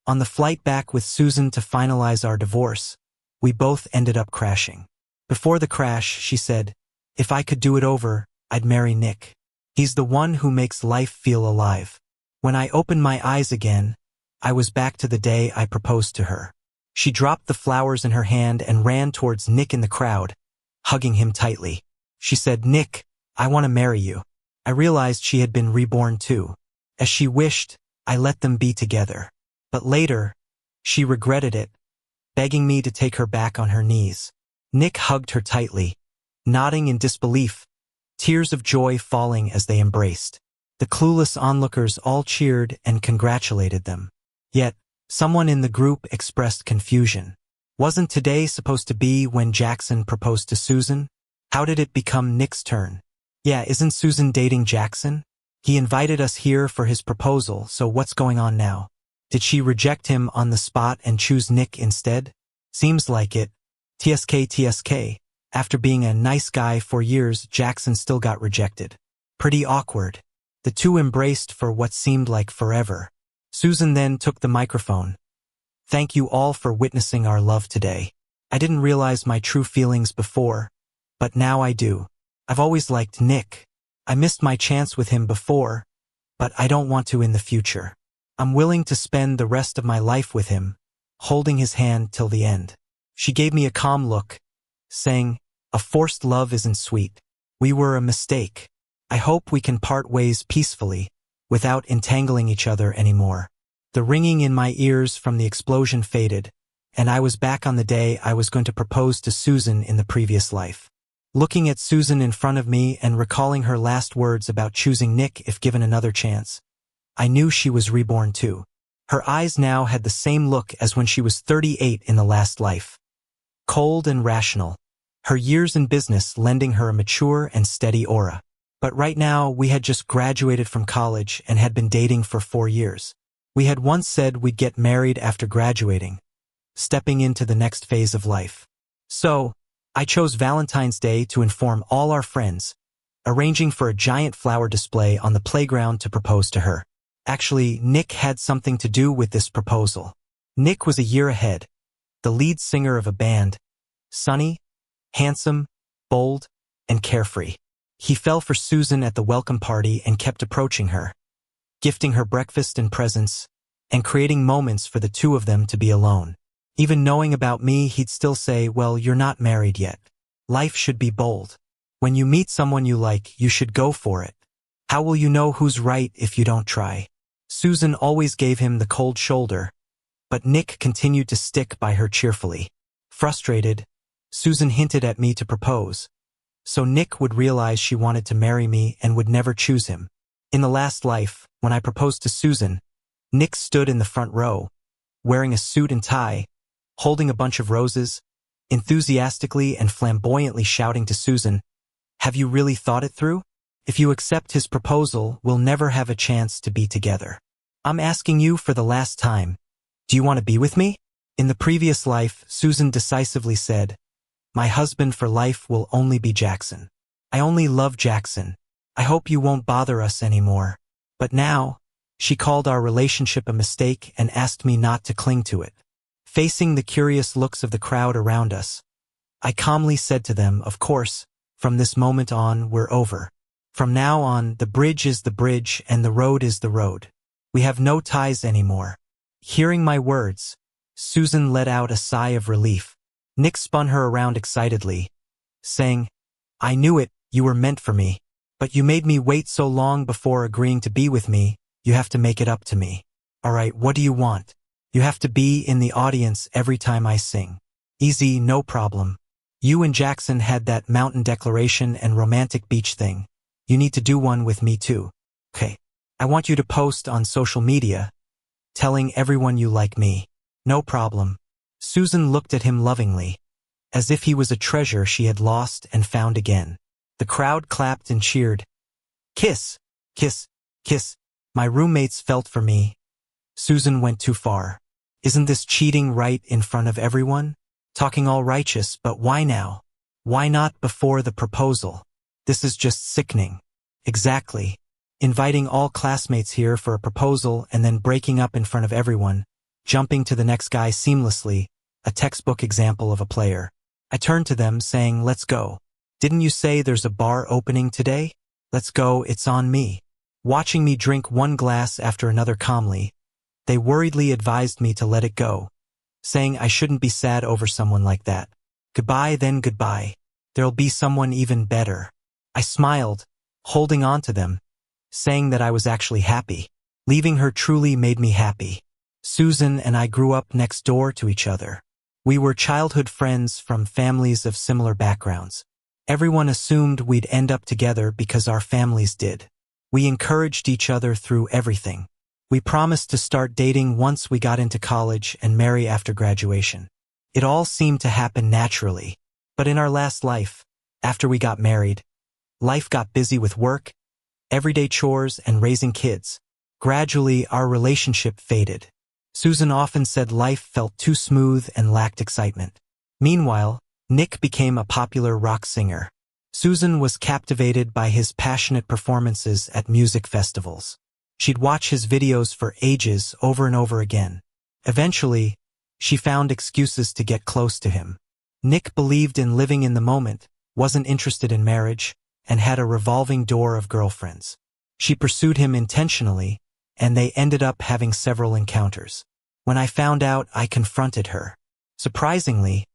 On the flight back with Susan to finalize our divorce, we both ended up crashing. Before the crash, she said, "If I could do it over, I'd marry Nick. He's the one who makes life feel alive." When I opened my eyes again, I was back to the day I proposed to her. She dropped the flowers in her hand and ran towards Nick in the crowd, hugging him tightly. She said, "Nick, I want to marry you." I realized she had been reborn too. As she wished, I let them be together. But later, she regretted it, begging me to take her back on her knees. Nick hugged her tightly, nodding in disbelief, tears of joy falling as they embraced. The clueless onlookers all cheered and congratulated them. Yet, someone in the group expressed confusion. Wasn't today supposed to be when Jackson proposed to Susan? How did it become Nick's turn? Yeah, isn't Susan dating Jackson? He invited us here for his proposal, so what's going on now? Did she reject him on the spot and choose Nick instead? Seems like it. TSK. After being a nice guy for years, Jackson still got rejected. Pretty awkward. The two embraced for what seemed like forever. Susan then took the microphone. "Thank you all for witnessing our love today. I didn't realize my true feelings before, but now I do. I've always liked Nick. I missed my chance with him before, but I don't want to in the future. I'm willing to spend the rest of my life with him, holding his hand till the end." She gave me a calm look, saying, "A forced love isn't sweet. We were a mistake. I hope we can part ways peacefully, without entangling each other anymore." The ringing in my ears from the explosion faded, and I was back on the day I was going to propose to Susan in the previous life. Looking at Susan in front of me and recalling her last words about choosing Nick if given another chance, I knew she was reborn too. Her eyes now had the same look as when she was 38 in the last life. Cold and rational, her years in business lending her a mature and steady aura. But right now, we had just graduated from college and had been dating for 4 years. We had once said we'd get married after graduating, stepping into the next phase of life. So, I chose Valentine's Day to inform all our friends, arranging for a giant flower display on the playground to propose to her. Actually, Nick had something to do with this proposal. Nick was a year ahead, the lead singer of a band, sunny, handsome, bold, and carefree. He fell for Susan at the welcome party and kept approaching her, gifting her breakfast and presents, and creating moments for the two of them to be alone. Even knowing about me, he'd still say, "Well, you're not married yet. Life should be bold. When you meet someone you like, you should go for it. How will you know who's right if you don't try?" Susan always gave him the cold shoulder, but Nick continued to stick by her cheerfully. Frustrated, Susan hinted at me to propose, so Nick would realize she wanted to marry me and would never choose him. In the last life, when I proposed to Susan, Nick stood in the front row, wearing a suit and tie, holding a bunch of roses, enthusiastically and flamboyantly shouting to Susan, "Have you really thought it through? If you accept his proposal, we'll never have a chance to be together. I'm asking you for the last time. Do you want to be with me?" In the previous life, Susan decisively said, "My husband for life will only be Jackson. I only love Jackson. I hope you won't bother us anymore." But now, she called our relationship a mistake and asked me not to cling to it. Facing the curious looks of the crowd around us, I calmly said to them, "Of course, from this moment on, we're over. From now on, the bridge is the bridge and the road is the road. We have no ties anymore." Hearing my words, Susan let out a sigh of relief. Nick spun her around excitedly, saying, "I knew it, you were meant for me. But you made me wait so long before agreeing to be with me, you have to make it up to me. All right, what do you want? You have to be in the audience every time I sing." "Easy, no problem. You and Jackson had that mountain declaration and romantic beach thing. You need to do one with me too. Okay. I want you to post on social media, telling everyone you like me." "No problem." Susan looked at him lovingly, as if he was a treasure she had lost and found again. The crowd clapped and cheered. "Kiss, kiss, kiss." My roommates felt for me. Susan went too far. Isn't this cheating right in front of everyone? Talking all righteous, but why now? Why not before the proposal? This is just sickening. Exactly. Inviting all classmates here for a proposal and then breaking up in front of everyone. jumping to the next guy seamlessly, a textbook example of a player. I turned to them, saying, "Let's go. Didn't you say there's a bar opening today? Let's go, it's on me." Watching me drink one glass after another calmly, they worriedly advised me to let it go, saying I shouldn't be sad over someone like that. Goodbye then goodbye. There'll be someone even better. I smiled, holding on to them, saying that I was actually happy. Leaving her truly made me happy. Susan and I grew up next door to each other. We were childhood friends from families of similar backgrounds. Everyone assumed we'd end up together because our families did. We encouraged each other through everything. We promised to start dating once we got into college and marry after graduation. It all seemed to happen naturally. But in our last life, after we got married, life got busy with work, everyday chores, and raising kids. Gradually, our relationship faded. Susan often said life felt too smooth and lacked excitement. Meanwhile, Nick became a popular rock singer. Susan was captivated by his passionate performances at music festivals. She'd watch his videos for ages over and over again. Eventually, she found excuses to get close to him. Nick believed in living in the moment, wasn't interested in marriage, and had a revolving door of girlfriends. She pursued him intentionally, and they ended up having several encounters. When I found out, I confronted her. Surprisingly,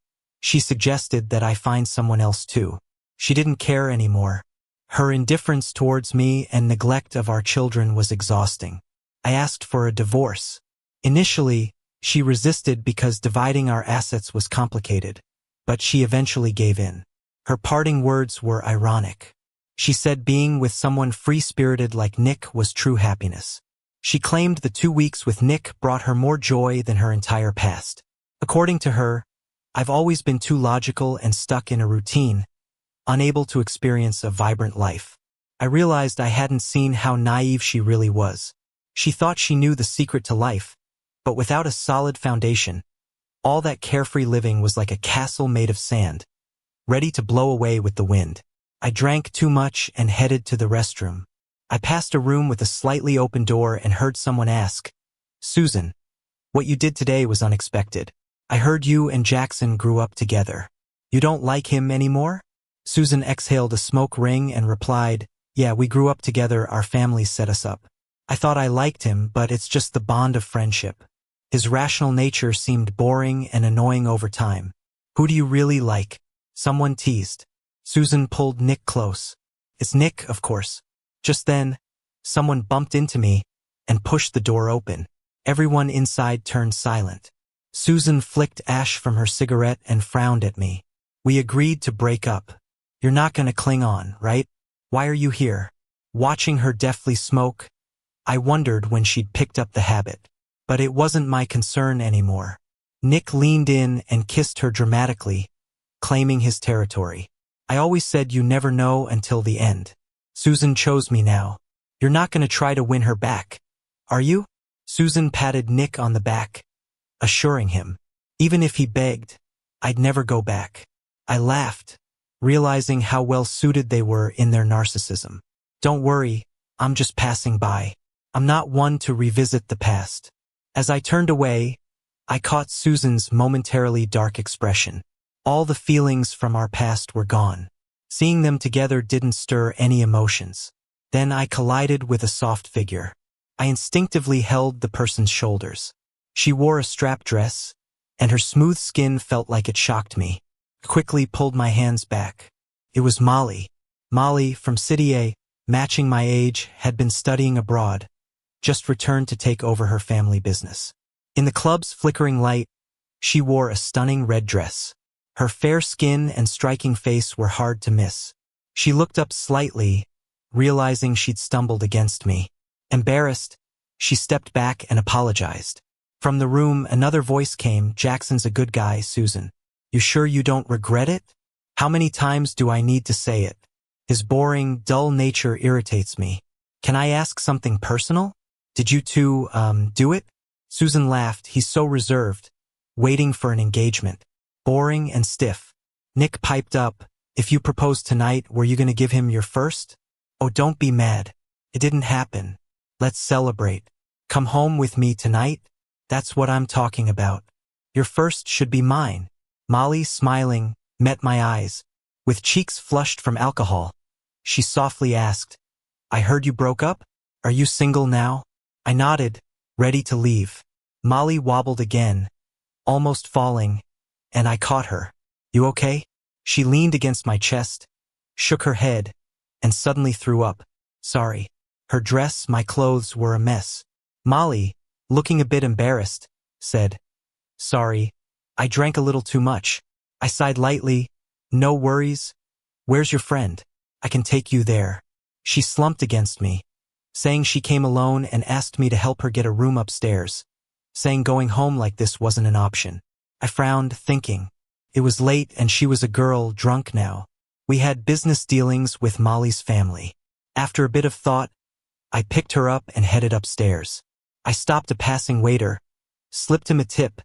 she suggested that I find someone else too. She didn't care anymore. Her indifference towards me and neglect of our children was exhausting. I asked for a divorce. Initially, she resisted because dividing our assets was complicated, but she eventually gave in. Her parting words were ironic. She said being with someone free-spirited like Nick was true happiness. She claimed the 2 weeks with Nick brought her more joy than her entire past. According to her, I've always been too logical and stuck in a routine, unable to experience a vibrant life. I realized I hadn't seen how naive she really was. She thought she knew the secret to life, but without a solid foundation, all that carefree living was like a castle made of sand, ready to blow away with the wind. I drank too much and headed to the restroom. I passed a room with a slightly open door and heard someone ask, "Susan, what you did today was unexpected. I heard you and Jackson grew up together. You don't like him anymore?" Susan exhaled a smoke ring and replied, "Yeah, we grew up together, our families set us up. I thought I liked him, but it's just the bond of friendship. His rational nature seemed boring and annoying over time. Who do you really like?" Someone teased. Susan pulled Nick close. "It's Nick, of course." Just then, someone bumped into me and pushed the door open. Everyone inside turned silent. Susan flicked ash from her cigarette and frowned at me. "We agreed to break up. You're not going to cling on, right? Why are you here?" Watching her deftly smoke, I wondered when she'd picked up the habit. But it wasn't my concern anymore. Nick leaned in and kissed her dramatically, claiming his territory. "I always said you never know until the end. Susan chose me now. You're not going to try to win her back, are you?" Susan patted Nick on the back, assuring him, even if he begged, I'd never go back. I laughed, realizing how well suited they were in their narcissism. "Don't worry, I'm just passing by. I'm not one to revisit the past." As I turned away, I caught Susan's momentarily dark expression. All the feelings from our past were gone. Seeing them together didn't stir any emotions. Then I collided with a soft figure. I instinctively held the person's shoulders. She wore a strap dress, and her smooth skin felt like it shocked me. I quickly pulled my hands back. It was Molly. Molly, from City A, matching my age, had been studying abroad, just returned to take over her family business. In the club's flickering light, she wore a stunning red dress. Her fair skin and striking face were hard to miss. She looked up slightly, realizing she'd stumbled against me. Embarrassed, she stepped back and apologized. From the room, another voice came, "Jackson's a good guy, Susan. You sure you don't regret it? How many times do I need to say it? His boring, dull nature irritates me. Can I ask something personal? Did you two, do it?" Susan laughed. "He's so reserved, waiting for an engagement. Boring and stiff." Nick piped up, "If you proposed tonight, were you going to give him your first? Oh, don't be mad. It didn't happen. Let's celebrate. Come home with me tonight?" That's what I'm talking about. Your first should be mine. Molly, smiling, met my eyes. With cheeks flushed from alcohol, she softly asked, I heard you broke up? Are you single now? I nodded, ready to leave. Molly wobbled again, almost falling, and I caught her. You okay? She leaned against my chest, shook her head, and suddenly threw up. Sorry. Her dress, my clothes were a mess. Molly, looking a bit embarrassed, said, Sorry, I drank a little too much. I sighed lightly. No worries. Where's your friend? I can take you there. She slumped against me, saying she came alone and asked me to help her get a room upstairs, saying going home like this wasn't an option. I frowned, thinking. It was late and she was a girl, drunk now. We had business dealings with Molly's family. After a bit of thought, I picked her up and headed upstairs. I stopped a passing waiter, slipped him a tip,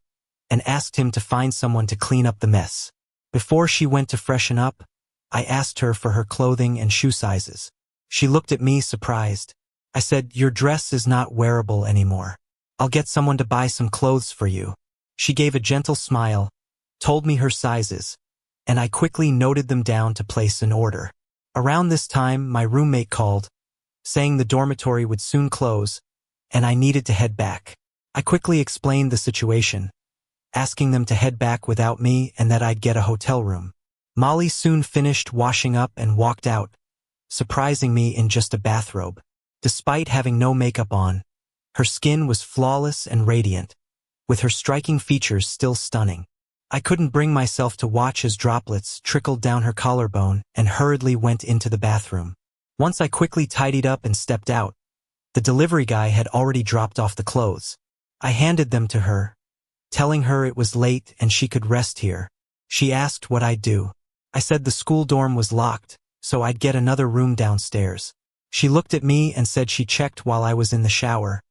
and asked him to find someone to clean up the mess. Before she went to freshen up, I asked her for her clothing and shoe sizes. She looked at me surprised. I said, Your dress is not wearable anymore. I'll get someone to buy some clothes for you. She gave a gentle smile, told me her sizes, and I quickly noted them down to place an order. Around this time, my roommate called, saying the dormitory would soon close, and I needed to head back. I quickly explained the situation, asking them to head back without me and that I'd get a hotel room. Molly soon finished washing up and walked out, surprising me in just a bathrobe. Despite having no makeup on, her skin was flawless and radiant, with her striking features still stunning. I couldn't bring myself to watch as droplets trickled down her collarbone and hurriedly went into the bathroom. Once I quickly tidied up and stepped out, the delivery guy had already dropped off the clothes. I handed them to her, telling her it was late and she could rest here. She asked what I'd do. I said the school dorm was locked, so I'd get another room downstairs. She looked at me and said she checked while I was in the shower,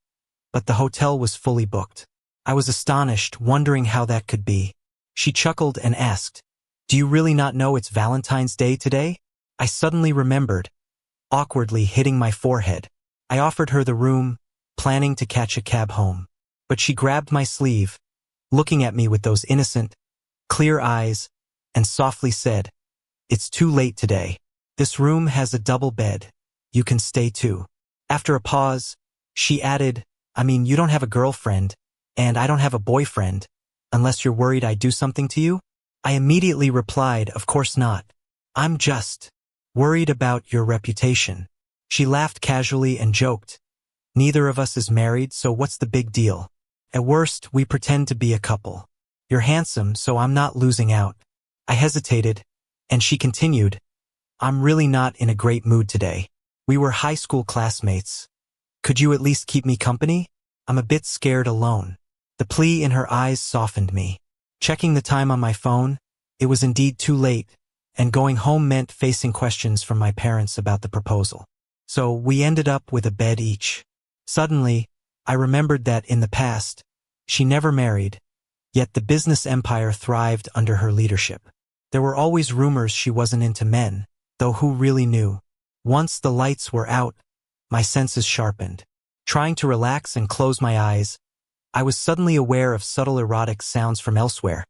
but the hotel was fully booked. I was astonished, wondering how that could be. She chuckled and asked, Do you really not know it's Valentine's Day today? I suddenly remembered, awkwardly hitting my forehead. I offered her the room, planning to catch a cab home. But she grabbed my sleeve, looking at me with those innocent, clear eyes, and softly said, It's too late today. This room has a double bed. You can stay too. After a pause, she added, I mean, you don't have a girlfriend, and I don't have a boyfriend, unless you're worried I do something to you? I immediately replied, Of course not. I'm just worried about your reputation. She laughed casually and joked, Neither of us is married, so what's the big deal? At worst, we pretend to be a couple. You're handsome, so I'm not losing out. I hesitated, and she continued, I'm really not in a great mood today. We were high school classmates. Could you at least keep me company? I'm a bit scared alone. The plea in her eyes softened me. Checking the time on my phone, it was indeed too late, and going home meant facing questions from my parents about the proposal. So we ended up with a bed each. Suddenly, I remembered that in the past, she never married, yet the business empire thrived under her leadership. There were always rumors she wasn't into men, though who really knew? Once the lights were out, my senses sharpened. Trying to relax and close my eyes, I was suddenly aware of subtle erotic sounds from elsewhere,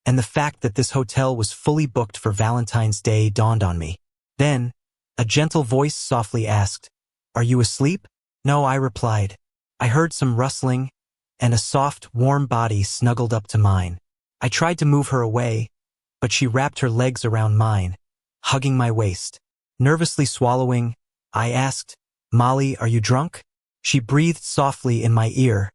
and the fact that this hotel was fully booked for Valentine's Day dawned on me. Then, a gentle voice softly asked, Are you asleep? No, I replied. I heard some rustling, and a soft, warm body snuggled up to mine. I tried to move her away, but she wrapped her legs around mine, hugging my waist. Nervously swallowing, I asked, Molly, are you drunk? She breathed softly in my ear.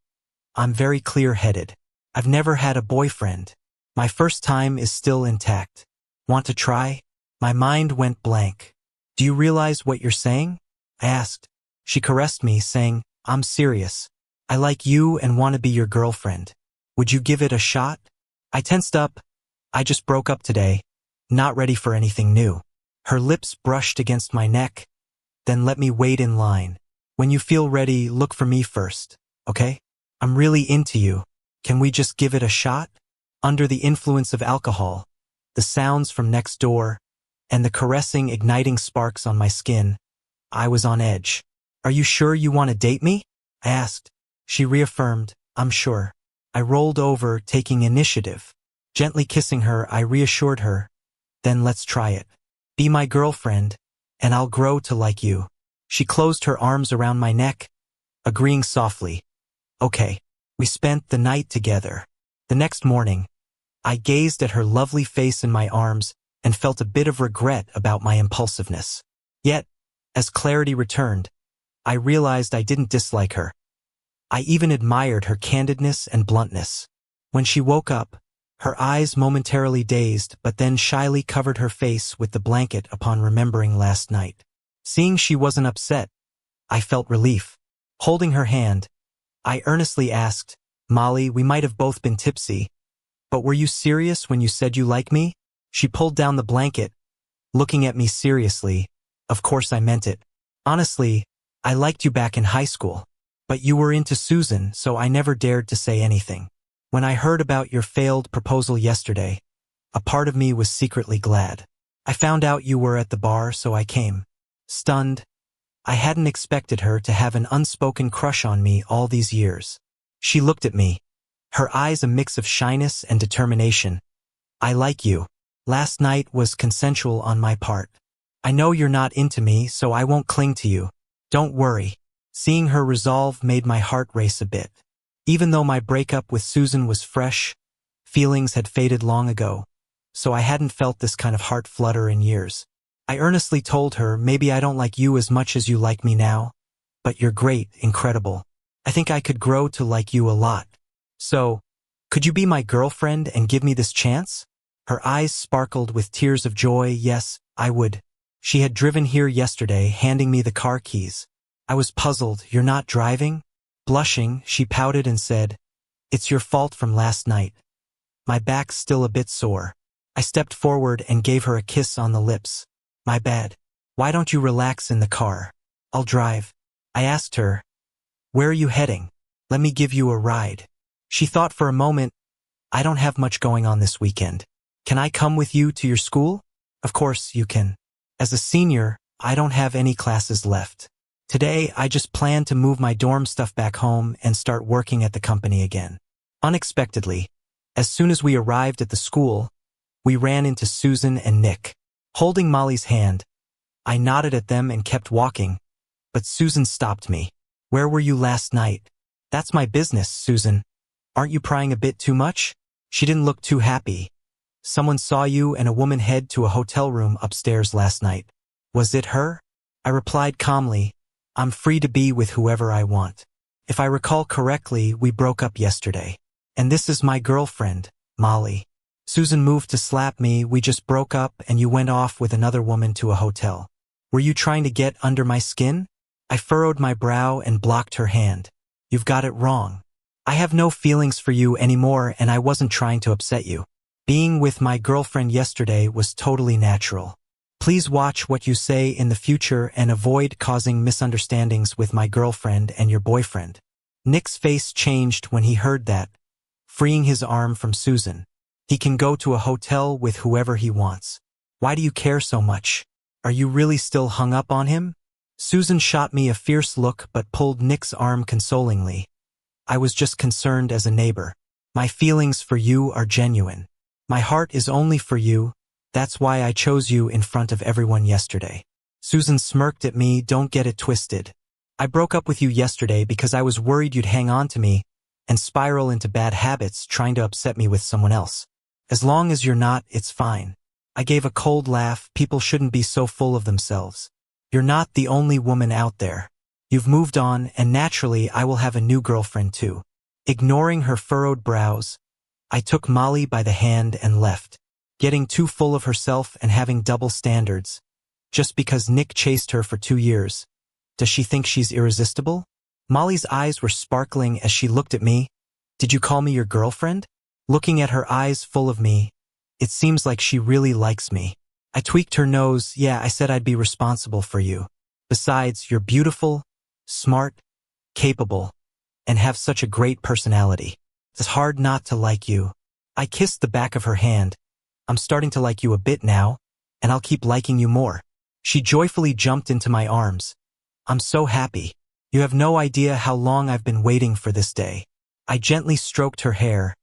I'm very clear-headed. I've never had a boyfriend. My first time is still intact. Want to try? My mind went blank. Do you realize what you're saying? I asked. She caressed me, saying, I'm serious. I like you and want to be your girlfriend. Would you give it a shot? I tensed up. I just broke up today, not ready for anything new. Her lips brushed against my neck, then let me wait in line. When you feel ready, look for me first, okay? I'm really into you. Can we just give it a shot? Under the influence of alcohol, the sounds from next door, and the caressing, igniting sparks on my skin, I was on edge. Are you sure you want to date me? I asked. She reaffirmed, I'm sure. I rolled over, taking initiative. Gently kissing her, I reassured her, "Then let's try it. Be my girlfriend, and I'll grow to like you." She closed her arms around my neck, agreeing softly. Okay. We spent the night together. The next morning, I gazed at her lovely face in my arms and felt a bit of regret about my impulsiveness. Yet, as clarity returned, I realized I didn't dislike her. I even admired her candidness and bluntness. When she woke up, her eyes momentarily dazed but then shyly covered her face with the blanket upon remembering last night. Seeing she wasn't upset, I felt relief. Holding her hand, I earnestly asked, "Molly, we might have both been tipsy, but were you serious when you said you like me?" She pulled down the blanket, looking at me seriously. "Of course I meant it. Honestly, I liked you back in high school, but you were into Susan, so I never dared to say anything. When I heard about your failed proposal yesterday, a part of me was secretly glad. I found out you were at the bar, so I came." Stunned, I hadn't expected her to have an unspoken crush on me all these years. She looked at me, her eyes a mix of shyness and determination. "I like you. Last night was consensual on my part. I know you're not into me, so I won't cling to you. Don't worry." Seeing her resolve made my heart race a bit. Even though my breakup with Susan was fresh, feelings had faded long ago, so I hadn't felt this kind of heart flutter in years. I earnestly told her, "Maybe I don't like you as much as you like me now, but you're great, incredible. I think I could grow to like you a lot. So, could you be my girlfriend and give me this chance?" Her eyes sparkled with tears of joy. "Yes, I would." She had driven here yesterday, handing me the car keys. I was puzzled. "You're not driving?" Blushing, she pouted and said, "It's your fault from last night. My back's still a bit sore." I stepped forward and gave her a kiss on the lips. "My bad. Why don't you relax in the car? I'll drive." I asked her, "Where are you heading? Let me give you a ride." She thought for a moment. "I don't have much going on this weekend. Can I come with you to your school?" "Of course you can. As a senior, I don't have any classes left. Today, I just plan to move my dorm stuff back home and start working at the company again." Unexpectedly, as soon as we arrived at the school, we ran into Susan and Nick. Holding Molly's hand, I nodded at them and kept walking, but Susan stopped me. "Where were you last night?" "That's my business, Susan. Aren't you prying a bit too much?" She didn't look too happy. "Someone saw you and a woman head to a hotel room upstairs last night. Was it her?" I replied calmly, "I'm free to be with whoever I want. If I recall correctly, we broke up yesterday. And this is my girlfriend, Molly." Susan moved to slap me. "We just broke up and you went off with another woman to a hotel. Were you trying to get under my skin?" I furrowed my brow and blocked her hand. "You've got it wrong. I have no feelings for you anymore and I wasn't trying to upset you. Being with my girlfriend yesterday was totally natural. Please watch what you say in the future and avoid causing misunderstandings with my girlfriend and your boyfriend." Nick's face changed when he heard that, freeing his arm from Susan. "He can go to a hotel with whoever he wants. Why do you care so much? Are you really still hung up on him?" Susan shot me a fierce look but pulled Nick's arm consolingly. "I was just concerned as a neighbor. My feelings for you are genuine. My heart is only for you. That's why I chose you in front of everyone yesterday." Susan smirked at me. "Don't get it twisted. I broke up with you yesterday because I was worried you'd hang on to me and spiral into bad habits trying to upset me with someone else. As long as you're not, it's fine." I gave a cold laugh. "People shouldn't be so full of themselves. You're not the only woman out there. You've moved on, and naturally I will have a new girlfriend too." Ignoring her furrowed brows, I took Molly by the hand and left. Getting too full of herself and having double standards. Just because Nick chased her for 2 years, does she think she's irresistible? Molly's eyes were sparkling as she looked at me. "Did you call me your girlfriend?" Looking at her eyes full of me, "It seems like she really likes me." I tweaked her nose. "Yeah, I said I'd be responsible for you. Besides, you're beautiful, smart, capable, and have such a great personality. It's hard not to like you." I kissed the back of her hand. "I'm starting to like you a bit now, and I'll keep liking you more." She joyfully jumped into my arms. "I'm so happy. You have no idea how long I've been waiting for this day." I gently stroked her hair,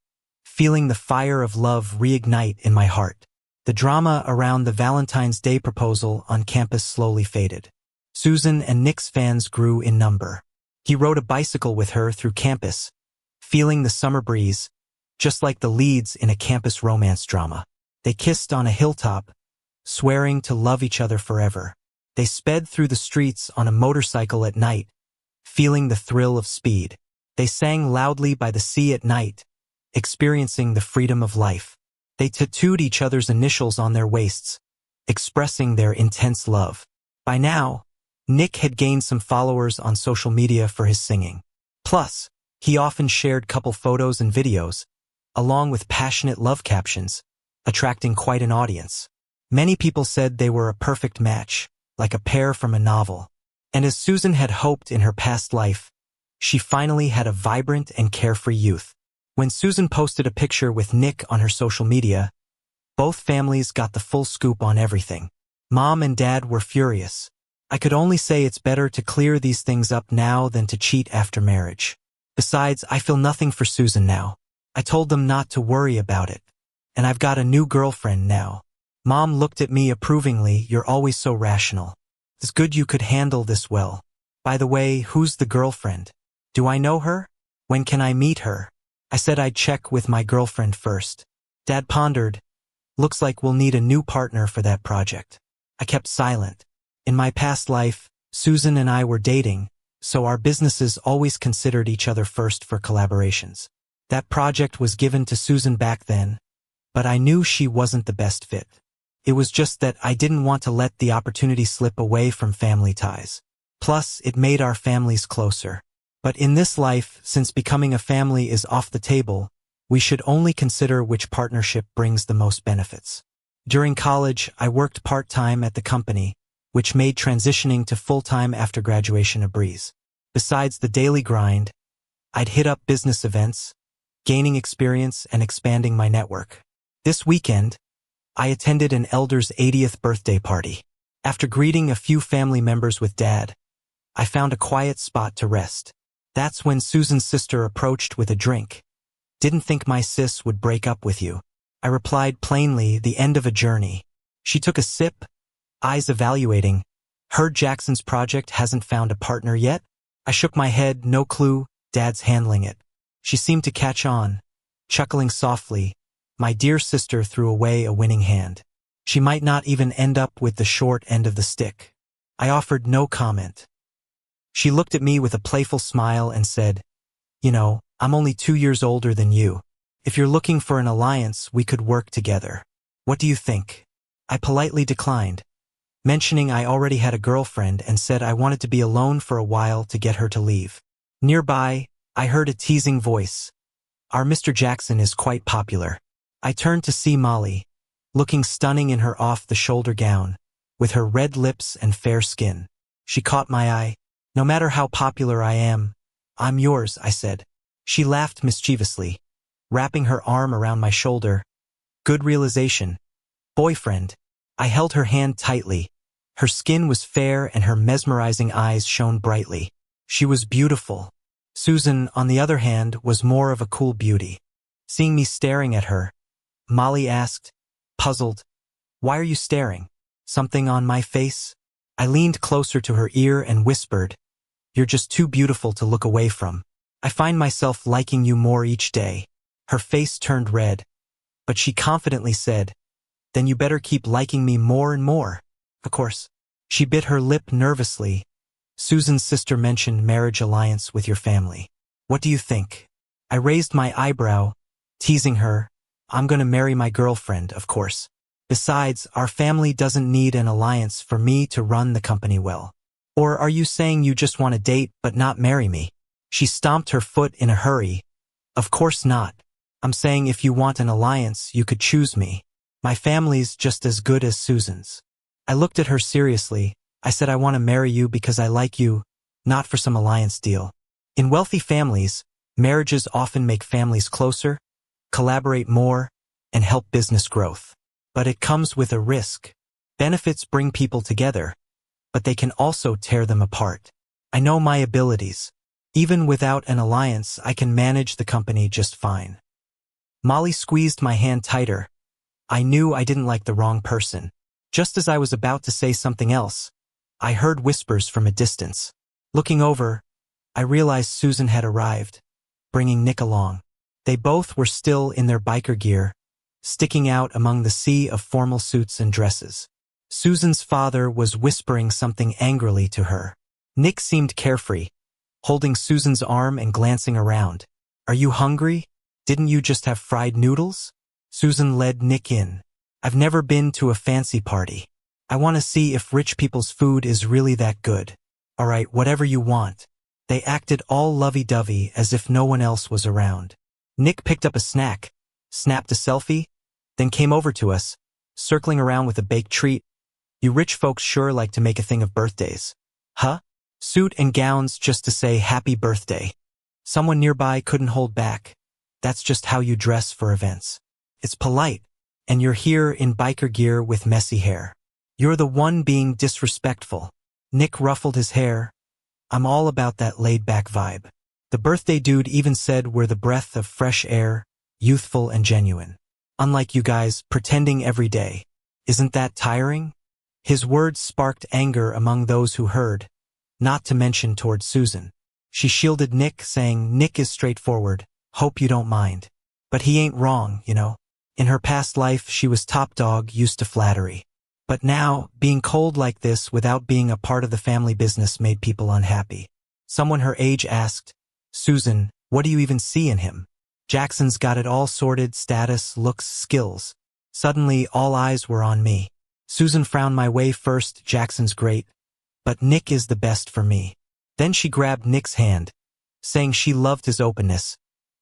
feeling the fire of love reignite in my heart. The drama around the Valentine's Day proposal on campus slowly faded. Susan and Nick's fans grew in number. He rode a bicycle with her through campus, feeling the summer breeze, just like the leads in a campus romance drama. They kissed on a hilltop, swearing to love each other forever. They sped through the streets on a motorcycle at night, feeling the thrill of speed. They sang loudly by the sea at night, experiencing the freedom of life. They tattooed each other's initials on their waists, expressing their intense love. By now, Nick had gained some followers on social media for his singing. Plus, he often shared couple photos and videos, along with passionate love captions, attracting quite an audience. Many people said they were a perfect match, like a pair from a novel. And as Susan had hoped in her past life, she finally had a vibrant and carefree youth. When Susan posted a picture with Nick on her social media, both families got the full scoop on everything. Mom and Dad were furious. I could only say it's better to clear these things up now than to cheat after marriage. Besides, I feel nothing for Susan now. I told them not to worry about it. And I've got a new girlfriend now. Mom looked at me approvingly. You're always so rational. It's good you could handle this well. By the way, who's the girlfriend? Do I know her? When can I meet her? I said I'd check with my girlfriend first. Dad pondered. Looks like we'll need a new partner for that project. I kept silent. In my past life, Susan and I were dating, so our businesses always considered each other first for collaborations. That project was given to Susan back then, but I knew she wasn't the best fit. It was just that I didn't want to let the opportunity slip away from family ties. Plus, it made our families closer. But in this life, since becoming a family is off the table, we should only consider which partnership brings the most benefits. During college, I worked part-time at the company, which made transitioning to full-time after graduation a breeze. Besides the daily grind, I'd hit up business events, gaining experience and expanding my network. This weekend, I attended an elder's 80th birthday party. After greeting a few family members with Dad, I found a quiet spot to rest. That's when Susan's sister approached with a drink. Didn't think my sis would break up with you. I replied plainly, the end of a journey. She took a sip, eyes evaluating. Heard Jackson's project hasn't found a partner yet? I shook my head, no clue, Dad's handling it. She seemed to catch on. Chuckling softly, my dear sister threw away a winning hand. She might not even end up with the short end of the stick. I offered no comment. She looked at me with a playful smile and said, You know, I'm only 2 years older than you. If you're looking for an alliance, we could work together. What do you think? I politely declined, mentioning I already had a girlfriend and said I wanted to be alone for a while to get her to leave. Nearby, I heard a teasing voice. Our Mr. Jackson is quite popular. I turned to see Molly, looking stunning in her off-the-shoulder gown, with her red lips and fair skin. She caught my eye. No matter how popular I am, I'm yours, I said. She laughed mischievously, wrapping her arm around my shoulder. Good realization. Boyfriend. I held her hand tightly. Her skin was fair and her mesmerizing eyes shone brightly. She was beautiful. Susan, on the other hand, was more of a cool beauty. Seeing me staring at her, Molly asked, puzzled, Why are you staring? Something on my face? I leaned closer to her ear and whispered, You're just too beautiful to look away from. I find myself liking you more each day. Her face turned red, but she confidently said, Then you better keep liking me more and more. Of course. She bit her lip nervously. Susan's sister mentioned marriage alliance with your family. What do you think? I raised my eyebrow, teasing her. I'm gonna marry my girlfriend, of course. Besides, our family doesn't need an alliance for me to run the company well. Or are you saying you just want to date but not marry me? She stomped her foot in a hurry. Of course not. I'm saying if you want an alliance, you could choose me. My family's just as good as Susan's. I looked at her seriously. I said I want to marry you because I like you, not for some alliance deal. In wealthy families, marriages often make families closer, collaborate more, and help business growth. But it comes with a risk. Benefits bring people together, but they can also tear them apart. I know my abilities. Even without an alliance, I can manage the company just fine. Molly squeezed my hand tighter. I knew I didn't like the wrong person. Just as I was about to say something else, I heard whispers from a distance. Looking over, I realized Susan had arrived, bringing Nick along. They both were still in their biker gear, sticking out among the sea of formal suits and dresses. Susan's father was whispering something angrily to her. Nick seemed carefree, holding Susan's arm and glancing around. Are you hungry? Didn't you just have fried noodles? Susan led Nick in. I've never been to a fancy party. I want to see if rich people's food is really that good. All right, whatever you want. They acted all lovey-dovey as if no one else was around. Nick picked up a snack, snapped a selfie, then came over to us, circling around with a baked treat. You rich folks sure like to make a thing of birthdays. Huh? Suit and gowns just to say happy birthday. Someone nearby couldn't hold back. That's just how you dress for events. It's polite, and you're here in biker gear with messy hair. You're the one being disrespectful. Nick ruffled his hair. I'm all about that laid-back vibe. The birthday dude even said we're the breath of fresh air, youthful and genuine. Unlike you guys, pretending every day. Isn't that tiring? His words sparked anger among those who heard, not to mention toward Susan. She shielded Nick, saying, Nick is straightforward, hope you don't mind. But he ain't wrong, you know. In her past life, she was top dog, used to flattery. But now, being cold like this without being a part of the family business made people unhappy. Someone her age asked, Susan, what do you even see in him? Jackson's got it all sorted, status, looks, skills. Suddenly, all eyes were on me. Susan frowned my way first. Jackson's great, but Nick is the best for me. Then she grabbed Nick's hand, saying she loved his openness,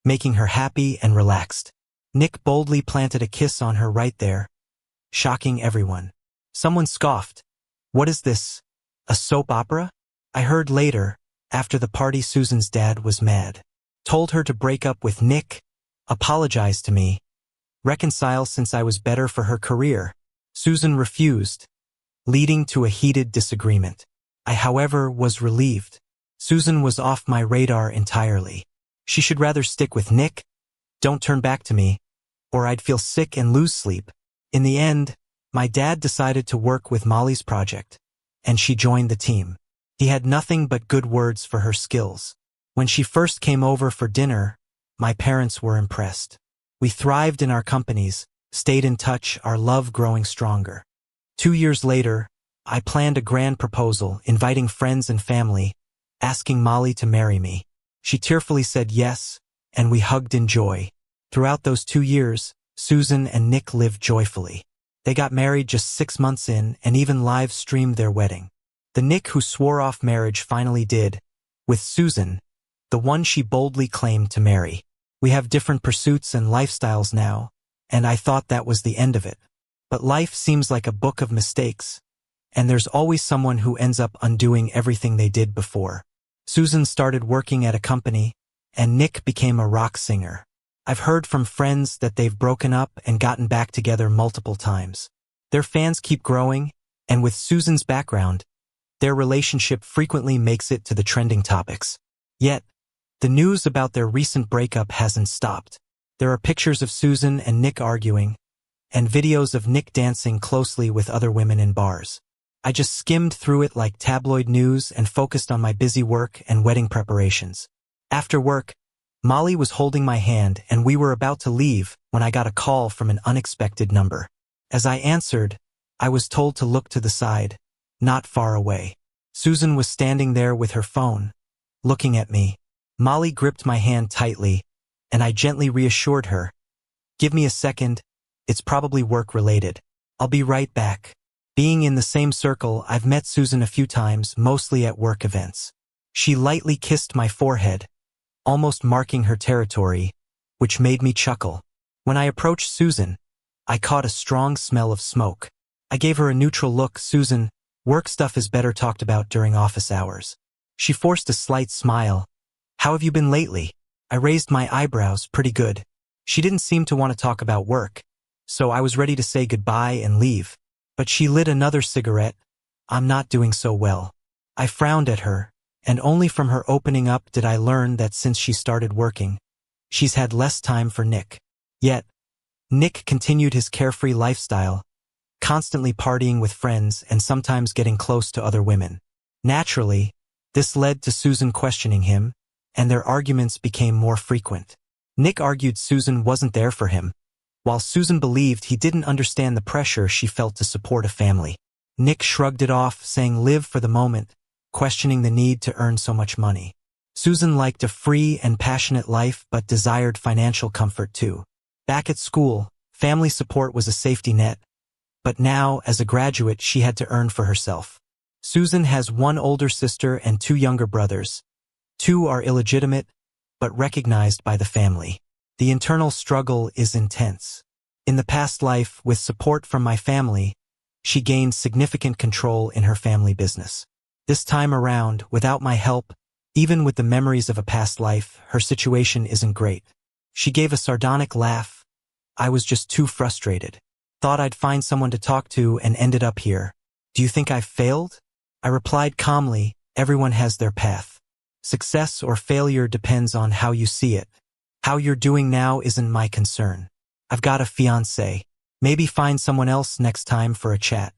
making her happy and relaxed. Nick boldly planted a kiss on her right there, shocking everyone. Someone scoffed. What is this? A soap opera? I heard later, after the party, Susan's dad was mad. Told her to break up with Nick, apologize to me, reconcile since I was better for her career. Susan refused, leading to a heated disagreement. I, however, was relieved. Susan was off my radar entirely. She should rather stick with Nick, don't turn back to me, or I'd feel sick and lose sleep. In the end, my dad decided to work with Molly's project, and she joined the team. He had nothing but good words for her skills. When she first came over for dinner, my parents were impressed. We thrived in our companies, stayed in touch, our love growing stronger. 2 years later, I planned a grand proposal, inviting friends and family, asking Molly to marry me. She tearfully said yes, and we hugged in joy. Throughout those 2 years, Susan and Nick lived joyfully. They got married just 6 months in and even live-streamed their wedding. The Nick who swore off marriage finally did, with Susan, the one she boldly claimed to marry. We have different pursuits and lifestyles now, and I thought that was the end of it. But life seems like a book of mistakes, and there's always someone who ends up undoing everything they did before. Susan started working at a company, and Nick became a rock singer. I've heard from friends that they've broken up and gotten back together multiple times. Their fans keep growing, and with Susan's background, their relationship frequently makes it to the trending topics. Yet, the news about their recent breakup hasn't stopped. There are pictures of Susan and Nick arguing, and videos of Nick dancing closely with other women in bars. I just skimmed through it like tabloid news and focused on my busy work and wedding preparations. After work, Molly was holding my hand and we were about to leave when I got a call from an unexpected number. As I answered, I was told to look to the side, not far away. Susan was standing there with her phone, looking at me. Molly gripped my hand tightly, and I gently reassured her. Give me a second, it's probably work-related. I'll be right back. Being in the same circle, I've met Susan a few times, mostly at work events. She lightly kissed my forehead, almost marking her territory, which made me chuckle. When I approached Susan, I caught a strong smell of smoke. I gave her a neutral look. Susan, work stuff is better talked about during office hours. She forced a slight smile. How have you been lately? I raised my eyebrows. Pretty good. She didn't seem to want to talk about work, so I was ready to say goodbye and leave. But she lit another cigarette. I'm not doing so well. I frowned at her, And only from her opening up did I learn that since she started working, she's had less time for Nick. Yet, Nick continued his carefree lifestyle, constantly partying with friends and sometimes getting close to other women. Naturally, this led to Susan questioning him, and their arguments became more frequent. Nick argued Susan wasn't there for him, while Susan believed he didn't understand the pressure she felt to support a family. Nick shrugged it off, saying live for the moment, questioning the need to earn so much money. Susan liked a free and passionate life but desired financial comfort too. Back at school, family support was a safety net, but now, as a graduate, she had to earn for herself. Susan has one older sister and two younger brothers. Two are illegitimate, but recognized by the family. The internal struggle is intense. In the past life, with support from my family, she gained significant control in her family business. This time around, without my help, even with the memories of a past life, her situation isn't great. She gave a sardonic laugh. I was just too frustrated. Thought I'd find someone to talk to and ended up here. Do you think I've failed? I replied calmly, everyone has their path. Success or failure depends on how you see it. How you're doing now isn't my concern. I've got a fiancé. Maybe find someone else next time for a chat.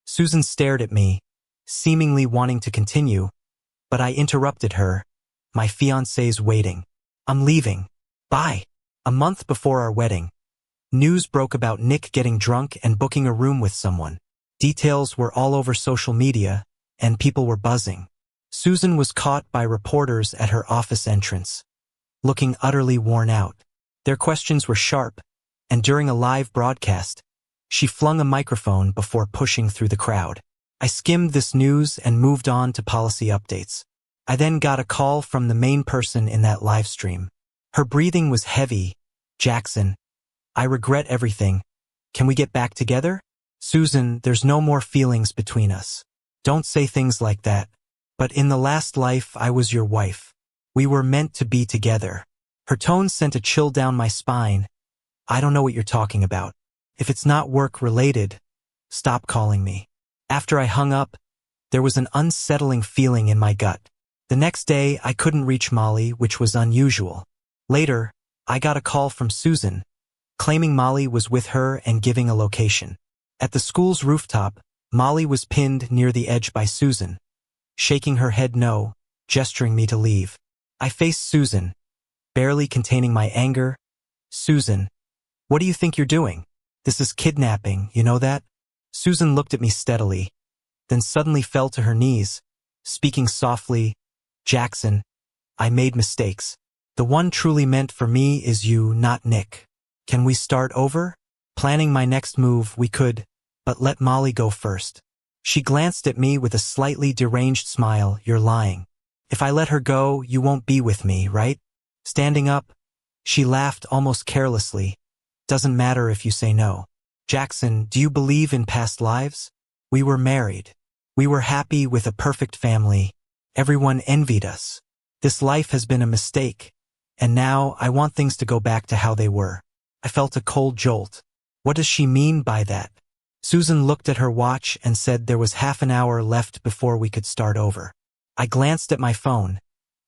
Susan stared at me, seemingly wanting to continue, but I interrupted her. My fiancé's waiting. I'm leaving. Bye. A month before our wedding, news broke about Nick getting drunk and booking a room with someone. Details were all over social media, and people were buzzing. Susan was caught by reporters at her office entrance, looking utterly worn out. Their questions were sharp, and during a live broadcast, she flung a microphone before pushing through the crowd. I skimmed this news and moved on to policy updates. I then got a call from the main person in that live stream. Her breathing was heavy. Jackson, I regret everything. Can we get back together? Susan, there's no more feelings between us. Don't say things like that. But in the last life, I was your wife. We were meant to be together. Her tone sent a chill down my spine. I don't know what you're talking about. If it's not work-related, stop calling me. After I hung up, there was an unsettling feeling in my gut. The next day, I couldn't reach Molly, which was unusual. Later, I got a call from Susan, claiming Molly was with her and giving a location. At the school's rooftop, Molly was pinned near the edge by Susan, shaking her head no, gesturing me to leave. I faced Susan, barely containing my anger. Susan, what do you think you're doing? This is kidnapping, you know that? Susan looked at me steadily, then suddenly fell to her knees, speaking softly. Jackson, I made mistakes. The one truly meant for me is you, not Nick. Can we start over? Planning my next move, we could, but let Molly go first. She glanced at me with a slightly deranged smile. You're lying. If I let her go, you won't be with me, right? Standing up, she laughed almost carelessly. Doesn't matter if you say no. Jackson, do you believe in past lives? We were married. We were happy with a perfect family. Everyone envied us. This life has been a mistake, and now I want things to go back to how they were. I felt a cold jolt. What does she mean by that? Susan looked at her watch and said there was half an hour left before we could start over. I glanced at my phone,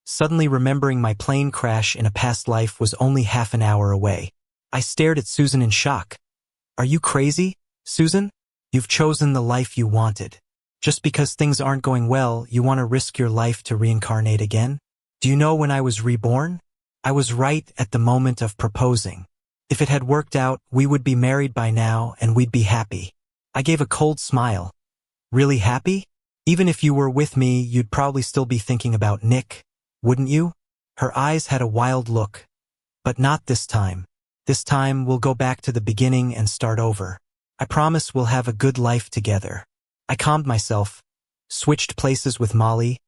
suddenly remembering my plane crash in a past life was only half an hour away. I stared at Susan in shock. Are you crazy, Susan? You've chosen the life you wanted. Just because things aren't going well, you want to risk your life to reincarnate again? Do you know when I was reborn? I was right at the moment of proposing. If it had worked out, we would be married by now and we'd be happy. I gave a cold smile. Really happy? Even if you were with me, you'd probably still be thinking about Nick, wouldn't you? Her eyes had a wild look. But not this time. This time we'll go back to the beginning and start over. I promise we'll have a good life together. I calmed myself, switched places with Molly,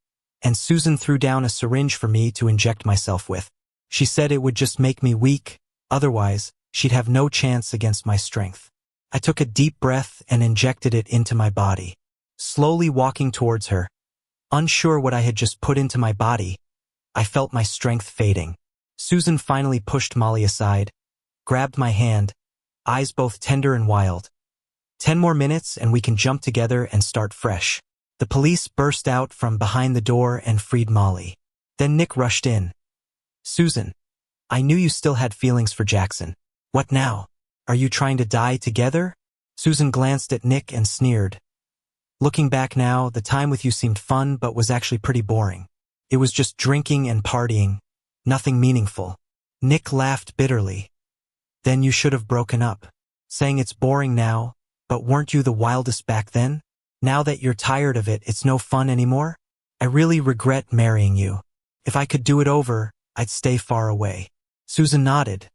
and Susan threw down a syringe for me to inject myself with. She said it would just make me weak, otherwise, she'd have no chance against my strength. I took a deep breath and injected it into my body. Slowly walking towards her, unsure what I had just put into my body, I felt my strength fading. Susan finally pushed Molly aside, grabbed my hand, eyes both tender and wild. 10 more minutes and we can jump together and start fresh. The police burst out from behind the door and freed Molly. Then Nick rushed in. Susan, I knew you still had feelings for Jackson. What now? Are you trying to die together? Susan glanced at Nick and sneered. Looking back now, the time with you seemed fun but was actually pretty boring. It was just drinking and partying, nothing meaningful. Nick laughed bitterly. Then you should have broken up. Saying it's boring now, but weren't you the wildest back then? Now that you're tired of it, it's no fun anymore? I really regret marrying you. If I could do it over, I'd stay far away. Susan nodded.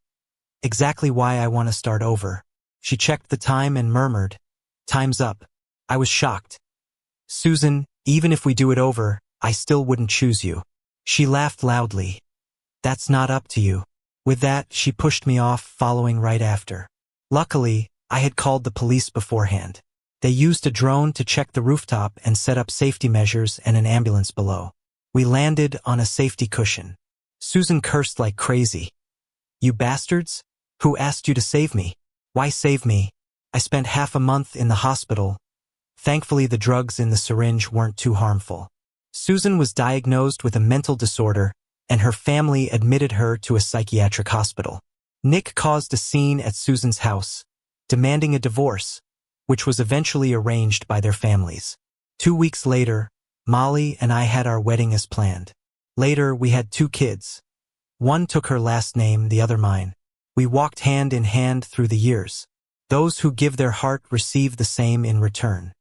Exactly why I want to start over. She checked the time and murmured, "Time's up." I was shocked. Susan, even if we do it over, I still wouldn't choose you. She laughed loudly. That's not up to you. With that, she pushed me off, following right after. Luckily, I had called the police beforehand. They used a drone to check the rooftop and set up safety measures and an ambulance below. We landed on a safety cushion. Susan cursed like crazy. You bastards? Who asked you to save me? Why save me? I spent half a month in the hospital. Thankfully, the drugs in the syringe weren't too harmful. Susan was diagnosed with a mental disorder, and her family admitted her to a psychiatric hospital. Nick caused a scene at Susan's house, demanding a divorce, which was eventually arranged by their families. 2 weeks later, Molly and I had our wedding as planned. Later, we had 2 kids. One took her last name, the other mine. We walked hand in hand through the years. Those who give their heart receive the same in return.